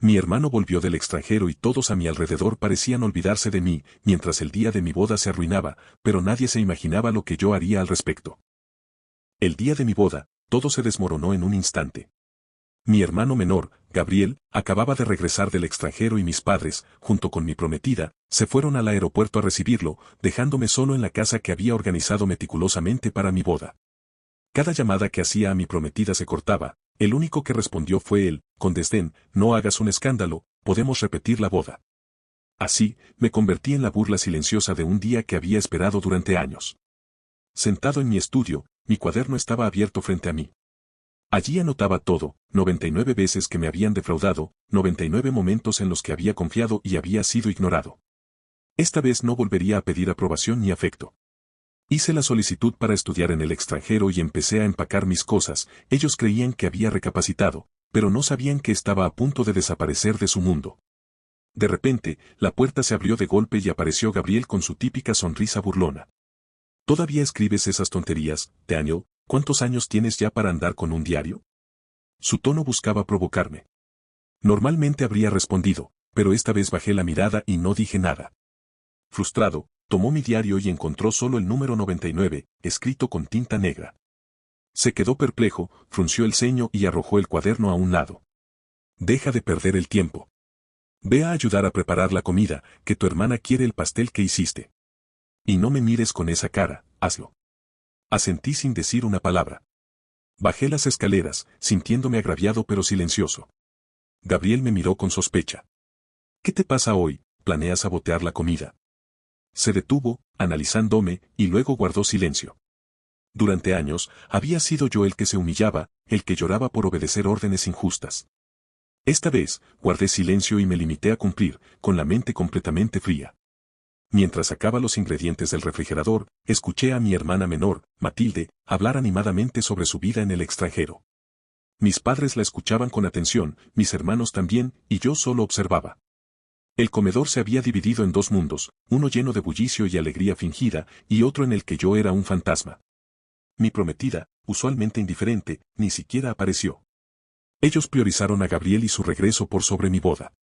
Mi hermano volvió del extranjero y todos a mi alrededor parecían olvidarse de mí, mientras el día de mi boda se arruinaba, pero nadie se imaginaba lo que yo haría al respecto. El día de mi boda, todo se desmoronó en un instante. Mi hermano menor, Gabriel, acababa de regresar del extranjero y mis padres, junto con mi prometida, se fueron al aeropuerto a recibirlo, dejándome solo en la casa que había organizado meticulosamente para mi boda. Cada llamada que hacía a mi prometida se cortaba, el único que respondió fue él, con desdén: no hagas un escándalo, podemos repetir la boda. Así, me convertí en la burla silenciosa de un día que había esperado durante años. Sentado en mi estudio, mi cuaderno estaba abierto frente a mí. Allí anotaba todo: 99 veces que me habían defraudado, 99 momentos en los que había confiado y había sido ignorado. Esta vez no volvería a pedir aprobación ni afecto. Hice la solicitud para estudiar en el extranjero y empecé a empacar mis cosas. Ellos creían que había recapacitado, pero no sabían que estaba a punto de desaparecer de su mundo. De repente, la puerta se abrió de golpe y apareció Gabriel con su típica sonrisa burlona. ¿Todavía escribes esas tonterías, Daniel? ¿Cuántos años tienes ya para andar con un diario? Su tono buscaba provocarme. Normalmente habría respondido, pero esta vez bajé la mirada y no dije nada. Frustrado, tomó mi diario y encontró solo el número 99, escrito con tinta negra. Se quedó perplejo, frunció el ceño y arrojó el cuaderno a un lado. Deja de perder el tiempo. Ve a ayudar a preparar la comida, que tu hermana quiere el pastel que hiciste. Y no me mires con esa cara, hazlo. Asentí sin decir una palabra. Bajé las escaleras, sintiéndome agraviado pero silencioso. Gabriel me miró con sospecha. ¿Qué te pasa hoy? ¿Planeas sabotear la comida? Se detuvo, analizándome, y luego guardó silencio. Durante años, había sido yo el que se humillaba, el que lloraba por obedecer órdenes injustas. Esta vez, guardé silencio y me limité a cumplir, con la mente completamente fría. Mientras sacaba los ingredientes del refrigerador, escuché a mi hermana menor, Matilde, hablar animadamente sobre su vida en el extranjero. Mis padres la escuchaban con atención, mis hermanos también, y yo solo observaba. El comedor se había dividido en dos mundos, uno lleno de bullicio y alegría fingida, y otro en el que yo era un fantasma. Mi prometida, usualmente indiferente, ni siquiera apareció. Ellos priorizaron a Gabriel y su regreso por sobre mi boda.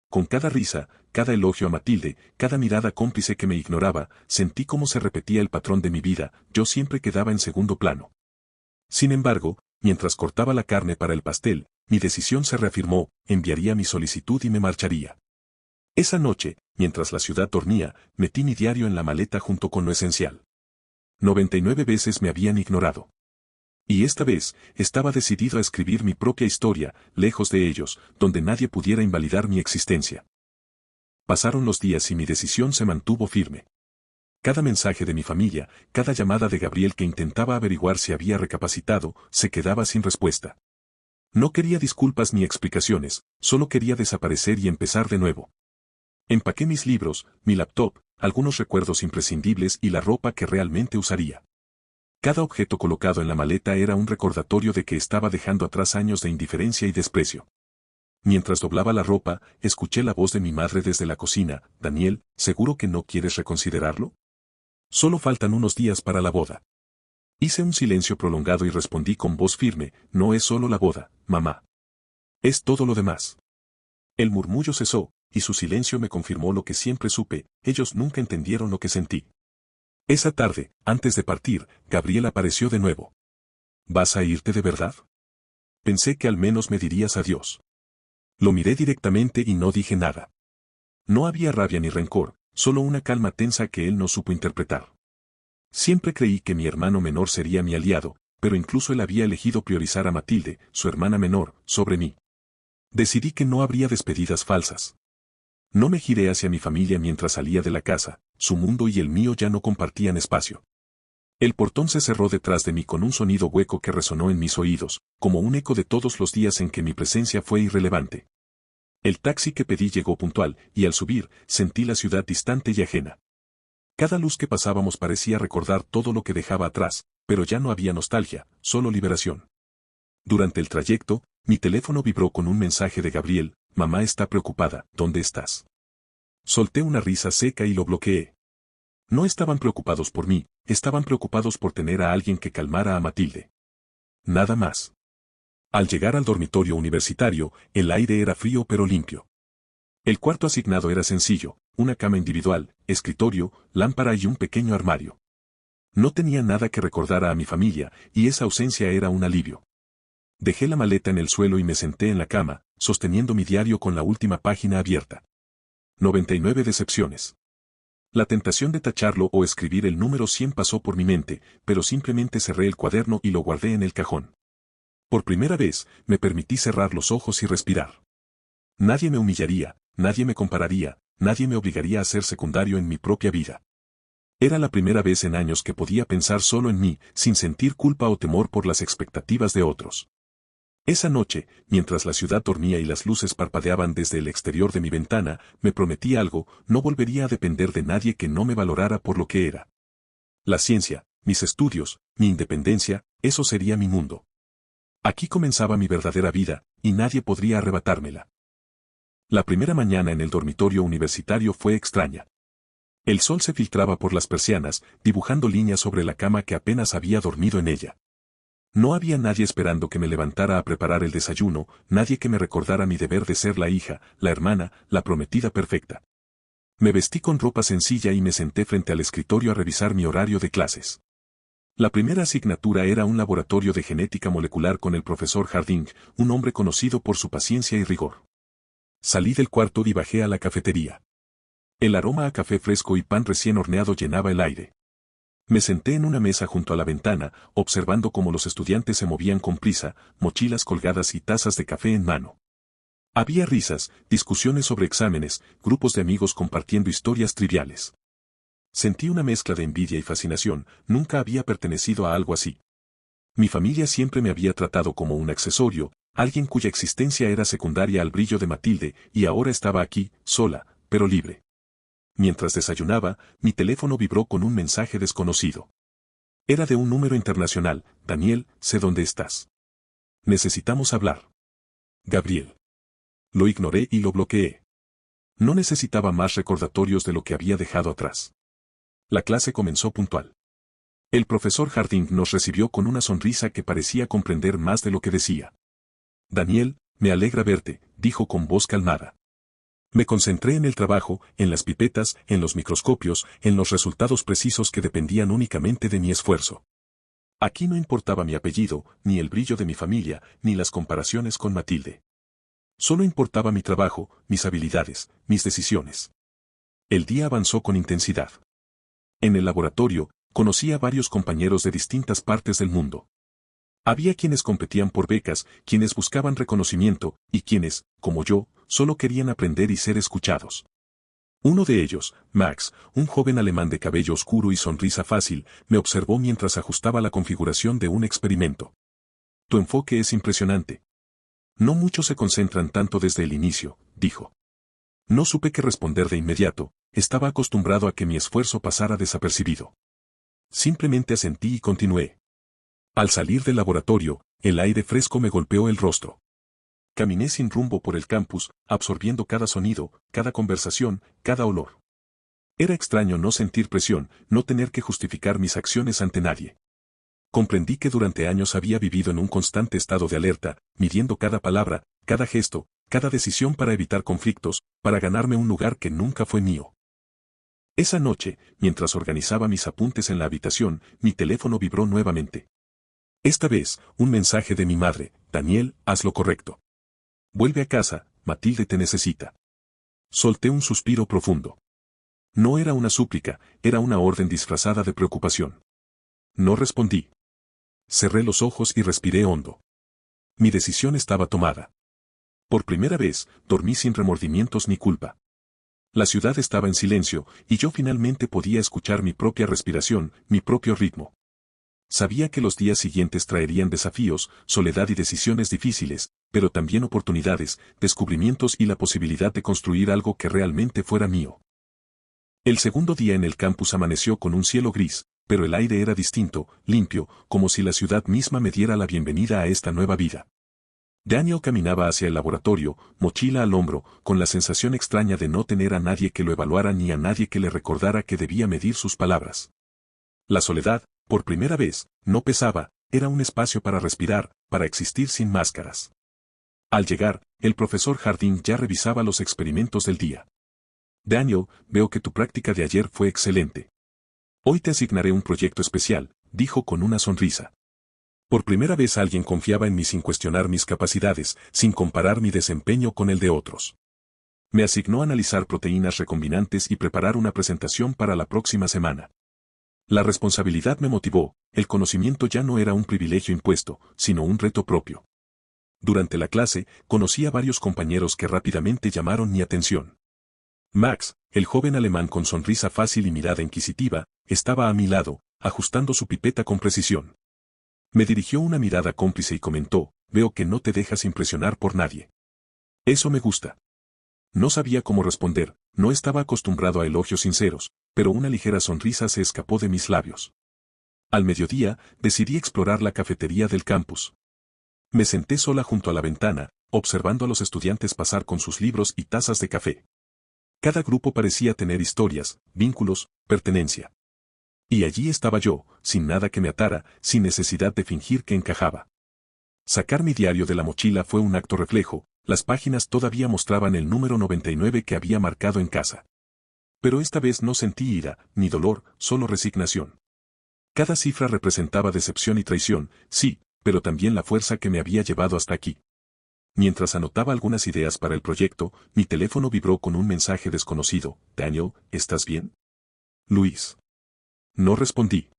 Con cada risa, cada elogio a Matilde, cada mirada cómplice que me ignoraba, sentí cómo se repetía el patrón de mi vida: yo siempre quedaba en segundo plano. Sin embargo, mientras cortaba la carne para el pastel, mi decisión se reafirmó: enviaría mi solicitud y me marcharía. Esa noche, mientras la ciudad dormía, metí mi diario en la maleta junto con lo esencial. 99 veces me habían ignorado. Y esta vez, estaba decidido a escribir mi propia historia, lejos de ellos, donde nadie pudiera invalidar mi existencia. Pasaron los días y mi decisión se mantuvo firme. Cada mensaje de mi familia, cada llamada de Gabriel que intentaba averiguar si había recapacitado, se quedaba sin respuesta. No quería disculpas ni explicaciones, solo quería desaparecer y empezar de nuevo. Empaqué mis libros, mi laptop, algunos recuerdos imprescindibles y la ropa que realmente usaría. Cada objeto colocado en la maleta era un recordatorio de que estaba dejando atrás años de indiferencia y desprecio. Mientras doblaba la ropa, escuché la voz de mi madre desde la cocina: Daniel, ¿seguro que no quieres reconsiderarlo? Solo faltan unos días para la boda. Hice un silencio prolongado y respondí con voz firme: no es solo la boda, mamá. Es todo lo demás. El murmullo cesó, y su silencio me confirmó lo que siempre supe: ellos nunca entendieron lo que sentí. Esa tarde, antes de partir, Gabriel apareció de nuevo. ¿Vas a irte de verdad? Pensé que al menos me dirías adiós. Lo miré directamente y no dije nada. No había rabia ni rencor, solo una calma tensa que él no supo interpretar. Siempre creí que mi hermano menor sería mi aliado, pero incluso él había elegido priorizar a Matilde, su hermana menor, sobre mí. Decidí que no habría despedidas falsas. No me giré hacia mi familia mientras salía de la casa: su mundo y el mío ya no compartían espacio. El portón se cerró detrás de mí con un sonido hueco que resonó en mis oídos, como un eco de todos los días en que mi presencia fue irrelevante. El taxi que pedí llegó puntual, y al subir, sentí la ciudad distante y ajena. Cada luz que pasábamos parecía recordar todo lo que dejaba atrás, pero ya no había nostalgia, solo liberación. Durante el trayecto, mi teléfono vibró con un mensaje de Gabriel: mamá está preocupada, ¿dónde estás? Solté una risa seca y lo bloqueé. No estaban preocupados por mí, estaban preocupados por tener a alguien que calmara a Matilde. Nada más. Al llegar al dormitorio universitario, el aire era frío pero limpio. El cuarto asignado era sencillo, una cama individual, escritorio, lámpara y un pequeño armario. No tenía nada que recordara a mi familia, y esa ausencia era un alivio. Dejé la maleta en el suelo y me senté en la cama, sosteniendo mi diario con la última página abierta. 99 decepciones. La tentación de tacharlo o escribir el número 100 pasó por mi mente, pero simplemente cerré el cuaderno y lo guardé en el cajón. Por primera vez, me permití cerrar los ojos y respirar. Nadie me humillaría, nadie me compararía, nadie me obligaría a ser secundario en mi propia vida. Era la primera vez en años que podía pensar solo en mí, sin sentir culpa o temor por las expectativas de otros. Esa noche, mientras la ciudad dormía y las luces parpadeaban desde el exterior de mi ventana, me prometí algo: no volvería a depender de nadie que no me valorara por lo que era. La ciencia, mis estudios, mi independencia, eso sería mi mundo. Aquí comenzaba mi verdadera vida, y nadie podría arrebatármela. La primera mañana en el dormitorio universitario fue extraña. El sol se filtraba por las persianas, dibujando líneas sobre la cama que apenas había dormido en ella. No había nadie esperando que me levantara a preparar el desayuno, nadie que me recordara mi deber de ser la hija, la hermana, la prometida perfecta. Me vestí con ropa sencilla y me senté frente al escritorio a revisar mi horario de clases. La primera asignatura era un laboratorio de genética molecular con el profesor Harding, un hombre conocido por su paciencia y rigor. Salí del cuarto y bajé a la cafetería. El aroma a café fresco y pan recién horneado llenaba el aire. Me senté en una mesa junto a la ventana, observando cómo los estudiantes se movían con prisa, mochilas colgadas y tazas de café en mano. Había risas, discusiones sobre exámenes, grupos de amigos compartiendo historias triviales. Sentí una mezcla de envidia y fascinación, nunca había pertenecido a algo así. Mi familia siempre me había tratado como un accesorio, alguien cuya existencia era secundaria al brillo de Matilde, y ahora estaba aquí, sola, pero libre. Mientras desayunaba, mi teléfono vibró con un mensaje desconocido. Era de un número internacional: Daniel, sé dónde estás. Necesitamos hablar. Gabriel. Lo ignoré y lo bloqueé. No necesitaba más recordatorios de lo que había dejado atrás. La clase comenzó puntual. El profesor Harding nos recibió con una sonrisa que parecía comprender más de lo que decía. Daniel, me alegra verte, dijo con voz calmada. Me concentré en el trabajo, en las pipetas, en los microscopios, en los resultados precisos que dependían únicamente de mi esfuerzo. Aquí no importaba mi apellido, ni el brillo de mi familia, ni las comparaciones con Matilde. Solo importaba mi trabajo, mis habilidades, mis decisiones. El día avanzó con intensidad. En el laboratorio, conocí a varios compañeros de distintas partes del mundo. Había quienes competían por becas, quienes buscaban reconocimiento, y quienes, como yo, solo querían aprender y ser escuchados. Uno de ellos, Max, un joven alemán de cabello oscuro y sonrisa fácil, me observó mientras ajustaba la configuración de un experimento. Tu enfoque es impresionante. No muchos se concentran tanto desde el inicio, dijo. No supe qué responder de inmediato, estaba acostumbrado a que mi esfuerzo pasara desapercibido. Simplemente asentí y continué. Al salir del laboratorio, el aire fresco me golpeó el rostro. Caminé sin rumbo por el campus, absorbiendo cada sonido, cada conversación, cada olor. Era extraño no sentir presión, no tener que justificar mis acciones ante nadie. Comprendí que durante años había vivido en un constante estado de alerta, midiendo cada palabra, cada gesto, cada decisión para evitar conflictos, para ganarme un lugar que nunca fue mío. Esa noche, mientras organizaba mis apuntes en la habitación, mi teléfono vibró nuevamente. Esta vez, un mensaje de mi madre: Daniel, haz lo correcto. Vuelve a casa, Matilde te necesita. Solté un suspiro profundo. No era una súplica, era una orden disfrazada de preocupación. No respondí. Cerré los ojos y respiré hondo. Mi decisión estaba tomada. Por primera vez, dormí sin remordimientos ni culpa. La ciudad estaba en silencio, y yo finalmente podía escuchar mi propia respiración, mi propio ritmo. Sabía que los días siguientes traerían desafíos, soledad y decisiones difíciles, pero también oportunidades, descubrimientos y la posibilidad de construir algo que realmente fuera mío. El segundo día en el campus amaneció con un cielo gris, pero el aire era distinto, limpio, como si la ciudad misma me diera la bienvenida a esta nueva vida. Daniel caminaba hacia el laboratorio, mochila al hombro, con la sensación extraña de no tener a nadie que lo evaluara ni a nadie que le recordara que debía medir sus palabras. La soledad, por primera vez, no pesaba, era un espacio para respirar, para existir sin máscaras. Al llegar, el profesor Harding ya revisaba los experimentos del día. Daniel, veo que tu práctica de ayer fue excelente. Hoy te asignaré un proyecto especial, dijo con una sonrisa. Por primera vez alguien confiaba en mí sin cuestionar mis capacidades, sin comparar mi desempeño con el de otros. Me asignó analizar proteínas recombinantes y preparar una presentación para la próxima semana. La responsabilidad me motivó, el conocimiento ya no era un privilegio impuesto, sino un reto propio. Durante la clase, conocí a varios compañeros que rápidamente llamaron mi atención. Max, el joven alemán con sonrisa fácil y mirada inquisitiva, estaba a mi lado, ajustando su pipeta con precisión. Me dirigió una mirada cómplice y comentó, veo que no te dejas impresionar por nadie. Eso me gusta. No sabía cómo responder, no estaba acostumbrado a elogios sinceros, pero una ligera sonrisa se escapó de mis labios. Al mediodía, decidí explorar la cafetería del campus. Me senté sola junto a la ventana, observando a los estudiantes pasar con sus libros y tazas de café. Cada grupo parecía tener historias, vínculos, pertenencia. Y allí estaba yo, sin nada que me atara, sin necesidad de fingir que encajaba. Sacar mi diario de la mochila fue un acto reflejo, las páginas todavía mostraban el número 99 que había marcado en casa. Pero esta vez no sentí ira, ni dolor, solo resignación. Cada cifra representaba decepción y traición, sí, pero también la fuerza que me había llevado hasta aquí. Mientras anotaba algunas ideas para el proyecto, mi teléfono vibró con un mensaje desconocido. Daniel, ¿estás bien? Luis. No respondí.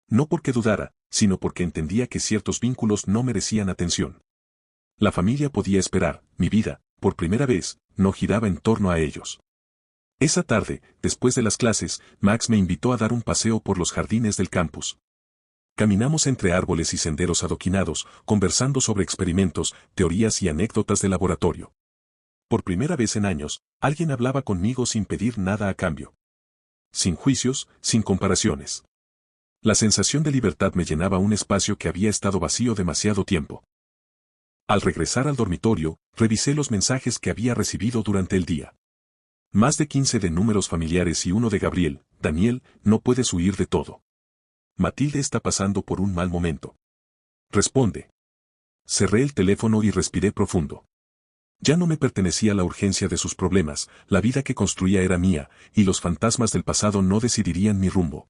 No porque dudara, sino porque entendía que ciertos vínculos no merecían atención. La familia podía esperar, mi vida, por primera vez, no giraba en torno a ellos. Esa tarde, después de las clases, Max me invitó a dar un paseo por los jardines del campus. Caminamos entre árboles y senderos adoquinados, conversando sobre experimentos, teorías y anécdotas de laboratorio. Por primera vez en años, alguien hablaba conmigo sin pedir nada a cambio. Sin juicios, sin comparaciones. La sensación de libertad me llenaba un espacio que había estado vacío demasiado tiempo. Al regresar al dormitorio, revisé los mensajes que había recibido durante el día. Más de 15 de números familiares y uno de Gabriel. Daniel, no puedes huir de todo. Matilde está pasando por un mal momento. Responde. Cerré el teléfono y respiré profundo. Ya no me pertenecía la urgencia de sus problemas, la vida que construía era mía, y los fantasmas del pasado no decidirían mi rumbo.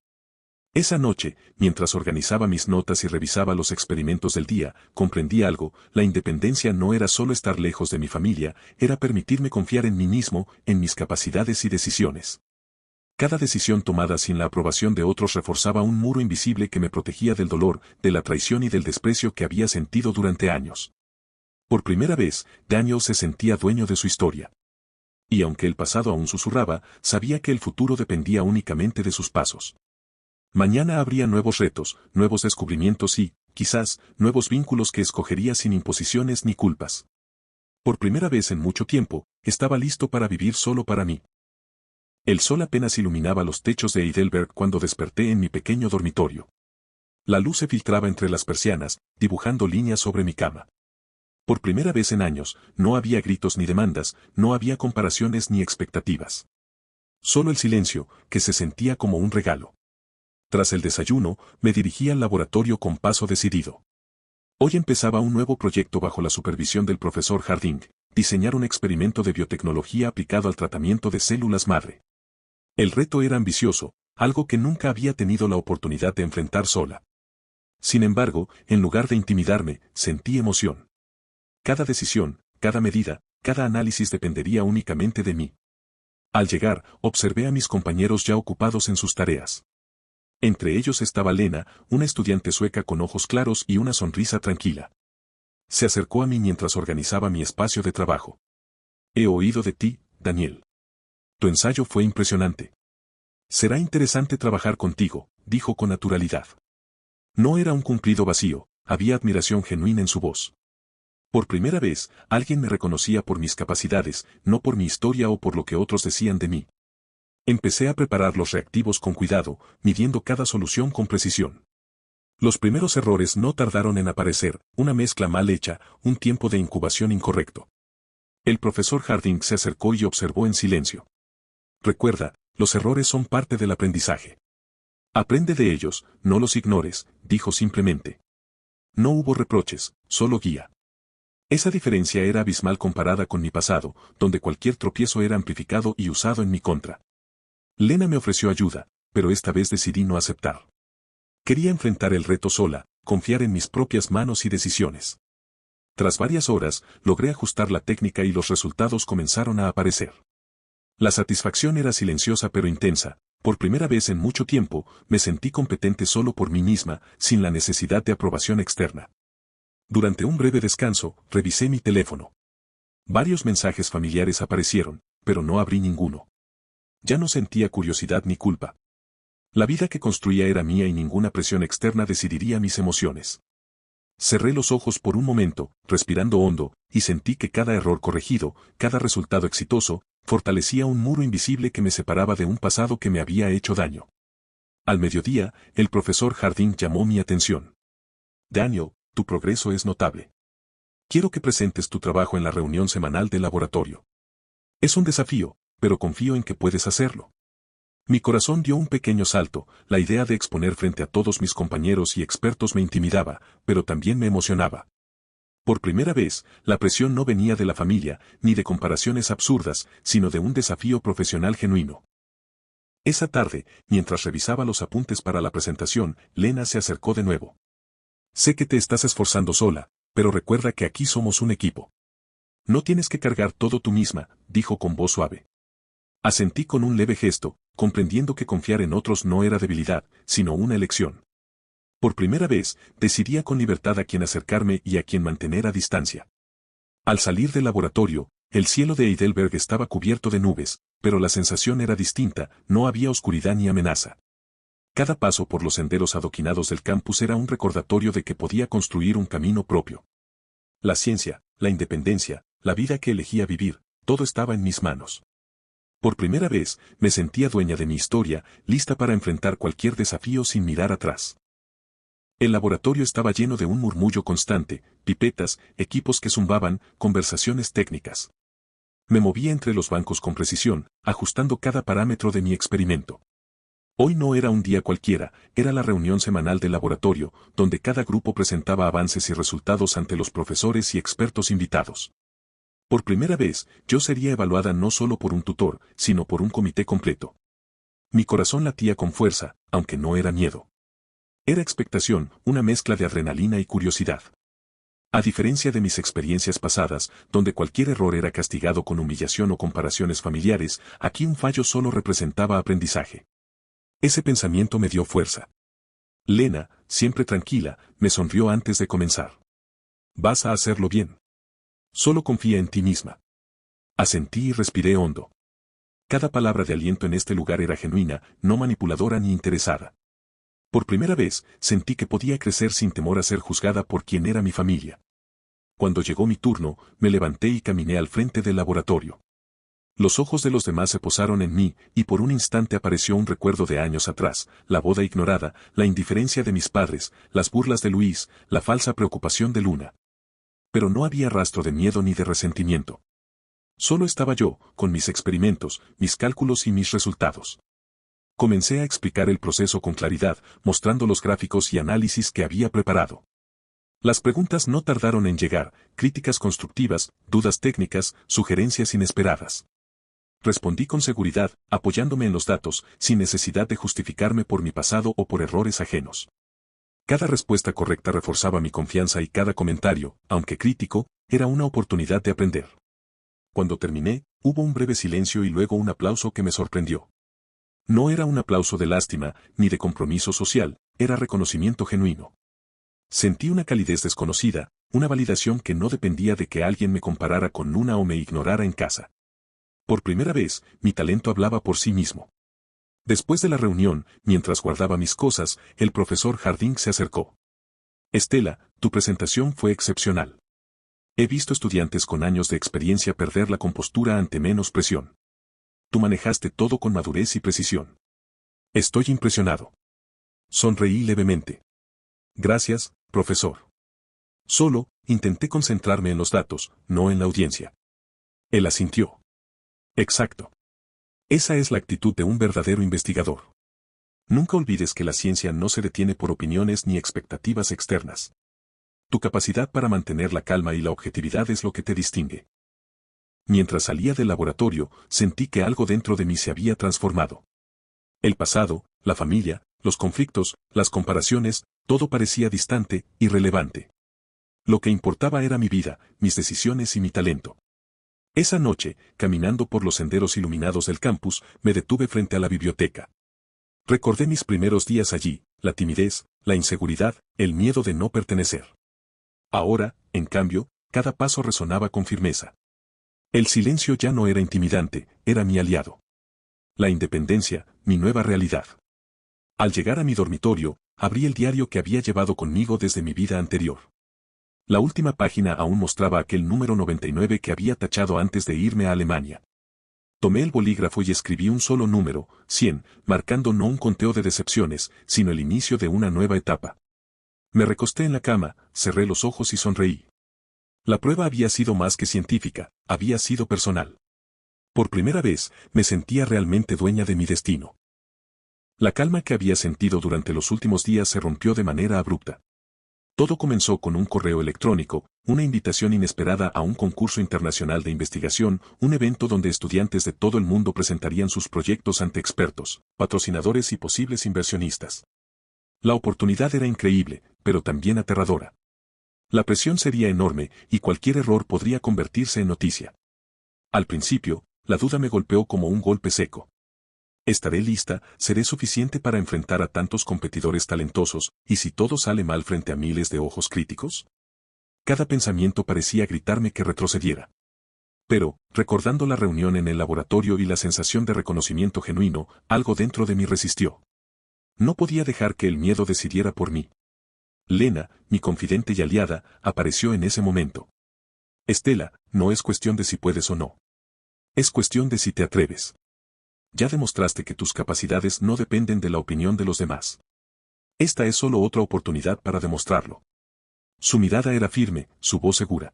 Esa noche, mientras organizaba mis notas y revisaba los experimentos del día, comprendí algo: la independencia no era solo estar lejos de mi familia, era permitirme confiar en mí mismo, en mis capacidades y decisiones. Cada decisión tomada sin la aprobación de otros reforzaba un muro invisible que me protegía del dolor, de la traición y del desprecio que había sentido durante años. Por primera vez, Daniel se sentía dueño de su historia. Y aunque el pasado aún susurraba, sabía que el futuro dependía únicamente de sus pasos. Mañana habría nuevos retos, nuevos descubrimientos y, quizás, nuevos vínculos que escogería sin imposiciones ni culpas. Por primera vez en mucho tiempo, estaba listo para vivir solo para mí. El sol apenas iluminaba los techos de Heidelberg cuando desperté en mi pequeño dormitorio. La luz se filtraba entre las persianas, dibujando líneas sobre mi cama. Por primera vez en años, no había gritos ni demandas, no había comparaciones ni expectativas. Solo el silencio, que se sentía como un regalo. Tras el desayuno, me dirigí al laboratorio con paso decidido. Hoy empezaba un nuevo proyecto bajo la supervisión del profesor Harding: diseñar un experimento de biotecnología aplicado al tratamiento de células madre. El reto era ambicioso, algo que nunca había tenido la oportunidad de enfrentar sola. Sin embargo, en lugar de intimidarme, sentí emoción. Cada decisión, cada medida, cada análisis dependería únicamente de mí. Al llegar, observé a mis compañeros ya ocupados en sus tareas. Entre ellos estaba Lena, una estudiante sueca con ojos claros y una sonrisa tranquila. Se acercó a mí mientras organizaba mi espacio de trabajo. He oído de ti, Daniel. Tu ensayo fue impresionante. Será interesante trabajar contigo, dijo con naturalidad. No era un cumplido vacío, había admiración genuina en su voz. Por primera vez, alguien me reconocía por mis capacidades, no por mi historia o por lo que otros decían de mí. Empecé a preparar los reactivos con cuidado, midiendo cada solución con precisión. Los primeros errores no tardaron en aparecer: una mezcla mal hecha, un tiempo de incubación incorrecto. El profesor Harding se acercó y observó en silencio. Recuerda, los errores son parte del aprendizaje. Aprende de ellos, no los ignores, dijo simplemente. No hubo reproches, solo guía. Esa diferencia era abismal comparada con mi pasado, donde cualquier tropiezo era amplificado y usado en mi contra. Lena me ofreció ayuda, pero esta vez decidí no aceptar. Quería enfrentar el reto sola, confiar en mis propias manos y decisiones. Tras varias horas, logré ajustar la técnica y los resultados comenzaron a aparecer. La satisfacción era silenciosa pero intensa. Por primera vez en mucho tiempo, me sentí competente solo por mí misma, sin la necesidad de aprobación externa. Durante un breve descanso, revisé mi teléfono. Varios mensajes familiares aparecieron, pero no abrí ninguno. Ya no sentía curiosidad ni culpa. La vida que construía era mía y ninguna presión externa decidiría mis emociones. Cerré los ojos por un momento, respirando hondo, y sentí que cada error corregido, cada resultado exitoso, fortalecía un muro invisible que me separaba de un pasado que me había hecho daño. Al mediodía, el profesor Harding llamó mi atención. Daniel, tu progreso es notable. Quiero que presentes tu trabajo en la reunión semanal del laboratorio. Es un desafío, pero confío en que puedes hacerlo. Mi corazón dio un pequeño salto, la idea de exponer frente a todos mis compañeros y expertos me intimidaba, pero también me emocionaba. Por primera vez, la presión no venía de la familia, ni de comparaciones absurdas, sino de un desafío profesional genuino. Esa tarde, mientras revisaba los apuntes para la presentación, Lena se acercó de nuevo. Sé que te estás esforzando sola, pero recuerda que aquí somos un equipo. No tienes que cargar todo tú misma, dijo con voz suave. Asentí con un leve gesto, comprendiendo que confiar en otros no era debilidad, sino una elección. Por primera vez, decidía con libertad a quién acercarme y a quién mantener a distancia. Al salir del laboratorio, el cielo de Heidelberg estaba cubierto de nubes, pero la sensación era distinta, no había oscuridad ni amenaza. Cada paso por los senderos adoquinados del campus era un recordatorio de que podía construir un camino propio. La ciencia, la independencia, la vida que elegía vivir, todo estaba en mis manos. Por primera vez, me sentía dueña de mi historia, lista para enfrentar cualquier desafío sin mirar atrás. El laboratorio estaba lleno de un murmullo constante, pipetas, equipos que zumbaban, conversaciones técnicas. Me movía entre los bancos con precisión, ajustando cada parámetro de mi experimento. Hoy no era un día cualquiera, era la reunión semanal del laboratorio, donde cada grupo presentaba avances y resultados ante los profesores y expertos invitados. Por primera vez, yo sería evaluada no solo por un tutor, sino por un comité completo. Mi corazón latía con fuerza, aunque no era miedo. Era expectación, una mezcla de adrenalina y curiosidad. A diferencia de mis experiencias pasadas, donde cualquier error era castigado con humillación o comparaciones familiares, aquí un fallo solo representaba aprendizaje. Ese pensamiento me dio fuerza. Lena, siempre tranquila, me sonrió antes de comenzar. Vas a hacerlo bien. Solo confía en ti misma. Asentí y respiré hondo. Cada palabra de aliento en este lugar era genuina, no manipuladora ni interesada. Por primera vez, sentí que podía crecer sin temor a ser juzgada por quien era mi familia. Cuando llegó mi turno, me levanté y caminé al frente del laboratorio. Los ojos de los demás se posaron en mí, y por un instante apareció un recuerdo de años atrás, la boda ignorada, la indiferencia de mis padres, las burlas de Luis, la falsa preocupación de Luna. Pero no había rastro de miedo ni de resentimiento. Solo estaba yo, con mis experimentos, mis cálculos y mis resultados. Comencé a explicar el proceso con claridad, mostrando los gráficos y análisis que había preparado. Las preguntas no tardaron en llegar, críticas constructivas, dudas técnicas, sugerencias inesperadas. Respondí con seguridad, apoyándome en los datos, sin necesidad de justificarme por mi pasado o por errores ajenos. Cada respuesta correcta reforzaba mi confianza y cada comentario, aunque crítico, era una oportunidad de aprender. Cuando terminé, hubo un breve silencio y luego un aplauso que me sorprendió. No era un aplauso de lástima, ni de compromiso social, era reconocimiento genuino. Sentí una calidez desconocida, una validación que no dependía de que alguien me comparara con Luna o me ignorara en casa. Por primera vez, mi talento hablaba por sí mismo. Después de la reunión, mientras guardaba mis cosas, el profesor Harding se acercó. Estela, tu presentación fue excepcional. He visto estudiantes con años de experiencia perder la compostura ante menos presión. Tú manejaste todo con madurez y precisión. Estoy impresionado. Sonreí levemente. Gracias, profesor. Solo, intenté concentrarme en los datos, no en la audiencia. Él asintió. Exacto. Esa es la actitud de un verdadero investigador. Nunca olvides que la ciencia no se detiene por opiniones ni expectativas externas. Tu capacidad para mantener la calma y la objetividad es lo que te distingue. Mientras salía del laboratorio, sentí que algo dentro de mí se había transformado. El pasado, la familia, los conflictos, las comparaciones, todo parecía distante, irrelevante. Lo que importaba era mi vida, mis decisiones y mi talento. Esa noche, caminando por los senderos iluminados del campus, me detuve frente a la biblioteca. Recordé mis primeros días allí, la timidez, la inseguridad, el miedo de no pertenecer. Ahora, en cambio, cada paso resonaba con firmeza. El silencio ya no era intimidante, era mi aliado. La independencia, mi nueva realidad. Al llegar a mi dormitorio, abrí el diario que había llevado conmigo desde mi vida anterior. La última página aún mostraba aquel número 99 que había tachado antes de irme a Alemania. Tomé el bolígrafo y escribí un solo número, 100, marcando no un conteo de decepciones, sino el inicio de una nueva etapa. Me recosté en la cama, cerré los ojos y sonreí. La prueba había sido más que científica, había sido personal. Por primera vez, me sentía realmente dueña de mi destino. La calma que había sentido durante los últimos días se rompió de manera abrupta. Todo comenzó con un correo electrónico, una invitación inesperada a un concurso internacional de investigación, un evento donde estudiantes de todo el mundo presentarían sus proyectos ante expertos, patrocinadores y posibles inversionistas. La oportunidad era increíble, pero también aterradora. La presión sería enorme y cualquier error podría convertirse en noticia. Al principio, la duda me golpeó como un golpe seco. ¿Estaré lista? ¿Seré suficiente para enfrentar a tantos competidores talentosos, y si todo sale mal frente a miles de ojos críticos? Cada pensamiento parecía gritarme que retrocediera. Pero, recordando la reunión en el laboratorio y la sensación de reconocimiento genuino, algo dentro de mí resistió. No podía dejar que el miedo decidiera por mí. Lena, mi confidente y aliada, apareció en ese momento. Estela, no es cuestión de si puedes o no. Es cuestión de si te atreves. Ya demostraste que tus capacidades no dependen de la opinión de los demás. Esta es solo otra oportunidad para demostrarlo. Su mirada era firme, su voz segura.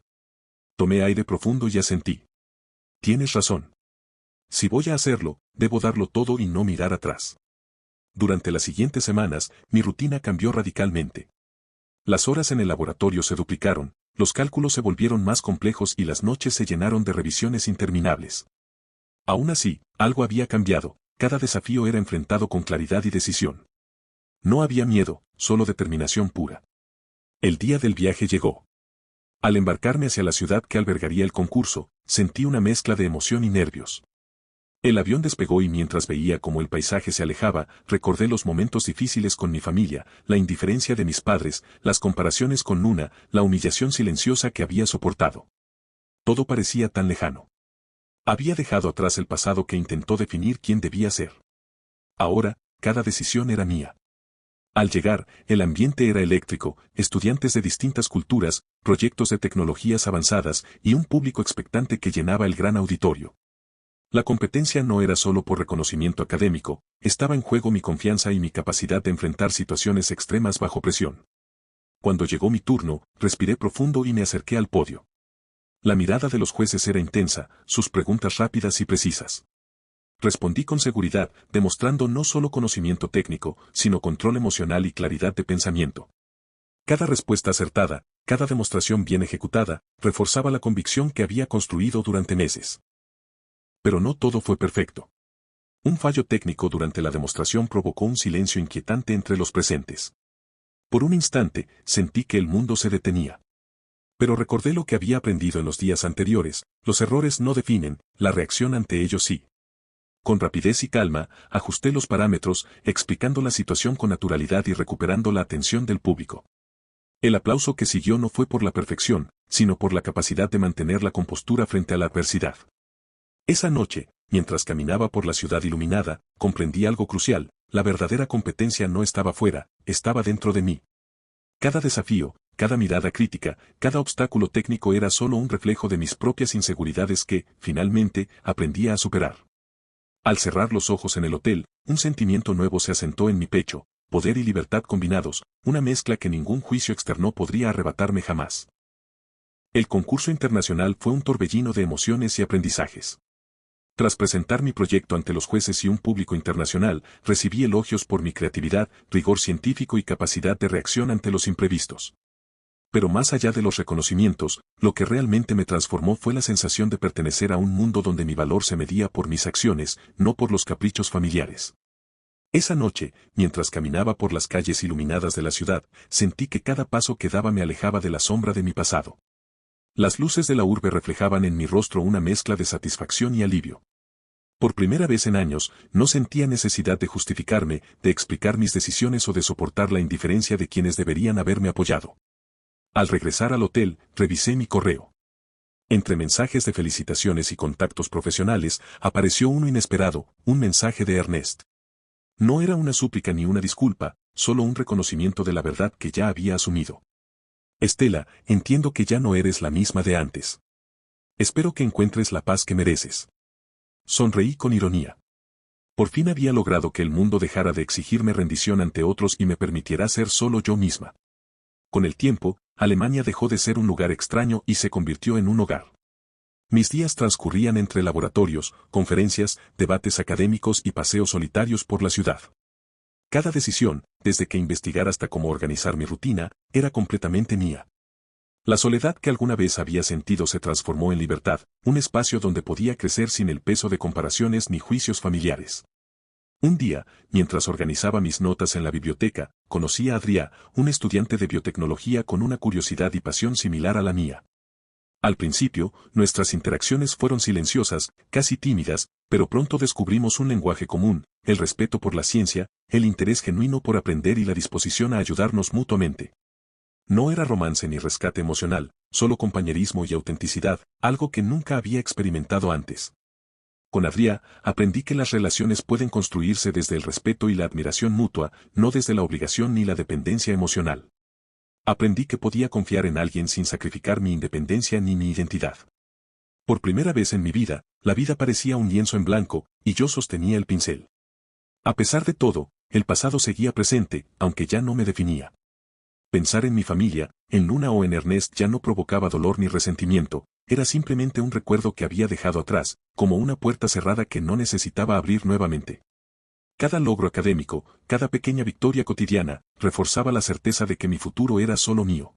Tomé aire profundo y asentí. Tienes razón. Si voy a hacerlo, debo darlo todo y no mirar atrás. Durante las siguientes semanas, mi rutina cambió radicalmente. Las horas en el laboratorio se duplicaron, los cálculos se volvieron más complejos y las noches se llenaron de revisiones interminables. Aún así, algo había cambiado, cada desafío era enfrentado con claridad y decisión. No había miedo, solo determinación pura. El día del viaje llegó. Al embarcarme hacia la ciudad que albergaría el concurso, sentí una mezcla de emoción y nervios. El avión despegó y mientras veía cómo el paisaje se alejaba, recordé los momentos difíciles con mi familia, la indiferencia de mis padres, las comparaciones con Nuna, la humillación silenciosa que había soportado. Todo parecía tan lejano. Había dejado atrás el pasado que intentó definir quién debía ser. Ahora, cada decisión era mía. Al llegar, el ambiente era eléctrico, estudiantes de distintas culturas, proyectos de tecnologías avanzadas y un público expectante que llenaba el gran auditorio. La competencia no era solo por reconocimiento académico, estaba en juego mi confianza y mi capacidad de enfrentar situaciones extremas bajo presión. Cuando llegó mi turno, respiré profundo y me acerqué al podio. La mirada de los jueces era intensa, sus preguntas rápidas y precisas. Respondí con seguridad, demostrando no solo conocimiento técnico, sino control emocional y claridad de pensamiento. Cada respuesta acertada, cada demostración bien ejecutada, reforzaba la convicción que había construido durante meses. Pero no todo fue perfecto. Un fallo técnico durante la demostración provocó un silencio inquietante entre los presentes. Por un instante, sentí que el mundo se detenía. Pero recordé lo que había aprendido en los días anteriores, los errores no definen, la reacción ante ellos sí. Con rapidez y calma, ajusté los parámetros, explicando la situación con naturalidad y recuperando la atención del público. El aplauso que siguió no fue por la perfección, sino por la capacidad de mantener la compostura frente a la adversidad. Esa noche, mientras caminaba por la ciudad iluminada, comprendí algo crucial, la verdadera competencia no estaba fuera, estaba dentro de mí. Cada desafío, cada mirada crítica, cada obstáculo técnico era solo un reflejo de mis propias inseguridades que, finalmente, aprendía a superar. Al cerrar los ojos en el hotel, un sentimiento nuevo se asentó en mi pecho, poder y libertad combinados, una mezcla que ningún juicio externo podría arrebatarme jamás. El concurso internacional fue un torbellino de emociones y aprendizajes. Tras presentar mi proyecto ante los jueces y un público internacional, recibí elogios por mi creatividad, rigor científico y capacidad de reacción ante los imprevistos. Pero más allá de los reconocimientos, lo que realmente me transformó fue la sensación de pertenecer a un mundo donde mi valor se medía por mis acciones, no por los caprichos familiares. Esa noche, mientras caminaba por las calles iluminadas de la ciudad, sentí que cada paso que daba me alejaba de la sombra de mi pasado. Las luces de la urbe reflejaban en mi rostro una mezcla de satisfacción y alivio. Por primera vez en años, no sentía necesidad de justificarme, de explicar mis decisiones o de soportar la indiferencia de quienes deberían haberme apoyado. Al regresar al hotel, revisé mi correo. Entre mensajes de felicitaciones y contactos profesionales, apareció uno inesperado, un mensaje de Ernest. No era una súplica ni una disculpa, solo un reconocimiento de la verdad que ya había asumido. Estela, entiendo que ya no eres la misma de antes. Espero que encuentres la paz que mereces. Sonreí con ironía. Por fin había logrado que el mundo dejara de exigirme rendición ante otros y me permitiera ser solo yo misma. Con el tiempo, Alemania dejó de ser un lugar extraño y se convirtió en un hogar. Mis días transcurrían entre laboratorios, conferencias, debates académicos y paseos solitarios por la ciudad. Cada decisión, desde que investigar hasta cómo organizar mi rutina, era completamente mía. La soledad que alguna vez había sentido se transformó en libertad, un espacio donde podía crecer sin el peso de comparaciones ni juicios familiares. Un día, mientras organizaba mis notas en la biblioteca, conocí a Adrià, un estudiante de biotecnología con una curiosidad y pasión similar a la mía. Al principio, nuestras interacciones fueron silenciosas, casi tímidas, pero pronto descubrimos un lenguaje común, el respeto por la ciencia, el interés genuino por aprender y la disposición a ayudarnos mutuamente. No era romance ni rescate emocional, solo compañerismo y autenticidad, algo que nunca había experimentado antes. Con Adrià, aprendí que las relaciones pueden construirse desde el respeto y la admiración mutua, no desde la obligación ni la dependencia emocional. Aprendí que podía confiar en alguien sin sacrificar mi independencia ni mi identidad. Por primera vez en mi vida, la vida parecía un lienzo en blanco, y yo sostenía el pincel. A pesar de todo, el pasado seguía presente, aunque ya no me definía. Pensar en mi familia, en Luna o en Ernest ya no provocaba dolor ni resentimiento, era simplemente un recuerdo que había dejado atrás, como una puerta cerrada que no necesitaba abrir nuevamente. Cada logro académico, cada pequeña victoria cotidiana, reforzaba la certeza de que mi futuro era solo mío.